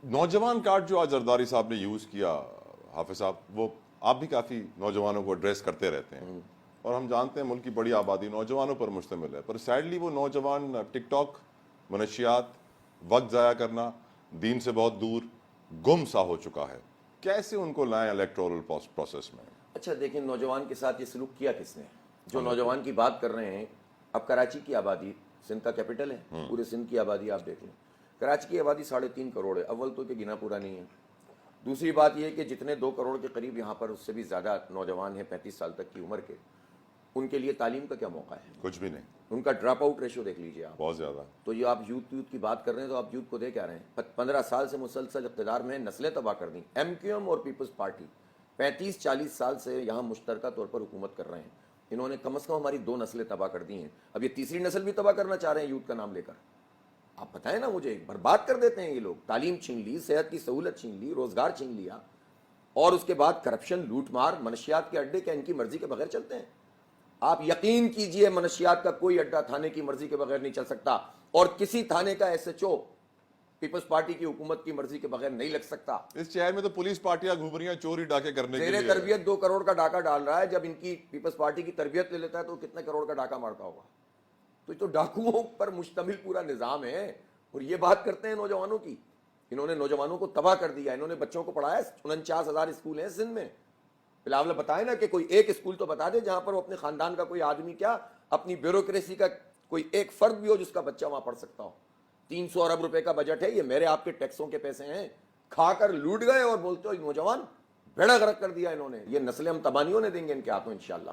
نوجوان کارڈ جو آج زرداری صاحب نے یوز کیا حافظ صاحب، وہ آپ بھی کافی نوجوانوں کو ایڈریس کرتے رہتے ہیں اور ہم جانتے ہیں ملک کی بڑی آبادی نوجوانوں پر مشتمل ہے، پر سیڈلی وہ نوجوان ٹک ٹاک، منشیات، وقت ضائع کرنا، دین سے بہت دور، گم سا ہو چکا ہے. کیسے ان کو لائیں الیکٹورل پروسیس میں؟ اچھا دیکھیں، نوجوان کے ساتھ یہ سلوک کیا کس نے؟ جو نوجوان کی بات کر رہے ہیں، اب کراچی کی آبادی سندھ کا کیپٹل ہے، پورے سندھ کی آبادی آپ دیکھ لیں، کراچی کی آبادی 3.5 کروڑ ہے. اول تو کہ گنا پورا نہیں ہے. دوسری بات یہ کہ جتنے 2 کروڑ کے قریب یہاں پر اس سے بھی زیادہ نوجوان ہیں 35 سال تک کی عمر کے، ان کے لیے تعلیم کا کیا موقع ہے؟ کچھ بھی نہیں. ان کا ڈراپ آؤٹ ریشو دیکھ لیجیے آپ. بہت زیادہ. تو یہ آپ یوتھ کی بات کر رہے ہیں، تو آپ یوتھ کو دے کیا رہے ہیں؟ 15 سال سے مسلسل اقتدار میں نسلیں تباہ کر دیں. ایم کیو ایم اور پیپلز پارٹی 35-40 سال سے یہاں مشترکہ طور پر حکومت کر رہے ہیں. انہوں نے کم از کم ہماری 2 نسلیں تباہ کر دی ہیں. اب یہ تیسری نسل بھی تباہ کرنا چاہ رہے ہیں یوتھ کا نام لے کر. آپ بتائیں نا مجھے، برباد کر دیتے ہیں یہ لوگ. تعلیم چھین لی، صحت کی سہولت چھین لی، روزگار چھین لیا، اور اس کے بعد کرپشن، لوٹ مار. منشیات کے اڈے کیا ان کی مرضی کے بغیر چلتے ہیں؟ آپ یقین کیجئے منشیات کا کوئی اڈا تھانے کی مرضی کے بغیر نہیں چل سکتا، اور کسی تھانے کا S H O People's Party کی حکومت کی مرضی کے بغیر نہیں لگ سکتا. اس شہر میں تو پولیس پارٹیاں گھوم رہی ہیں چوری ڈاکے کرنے کے لیے. زیر تربیت 2 کروڑ کا ڈاکہ ڈال رہا ہے. جب ان کی پیپلز پارٹی کی تربیت لے لیتا ہے تو کتنے کروڑ کا ڈاکہ مارتا ہوگا؟ تو یہ تو ڈاکوؤں پر مشتمل پورا نظام ہے. اور یہ بات کرتے ہیں نوجوانوں کی. انہوں نے نوجوانوں کو تباہ کر دیا. انہوں نے بچوں کو پڑھایا. 49,000 اسکول ہیں سندھ میں. بلاول بتائیں نا کہ کوئی ایک اسکول تو بتا دے جہاں پر وہ اپنے خاندان کا کوئی آدمی، کیا اپنی بیوروکریسی کا کوئی ایک فرد بھی ہو جس کا بچہ وہاں پڑھ سکتا ہو. 300 ارب روپے کا بجٹ ہے. یہ میرے آپ کے ٹیکسوں کے پیسے ہیں. کھا کر لوٹ گئے اور بولتے ہو نوجوان بیڑا غرق کر دیا انہوں نے. یہ نسلیں ہم تباہیوں نے دیں گے ان کے ہاتھوں انشاءاللہ.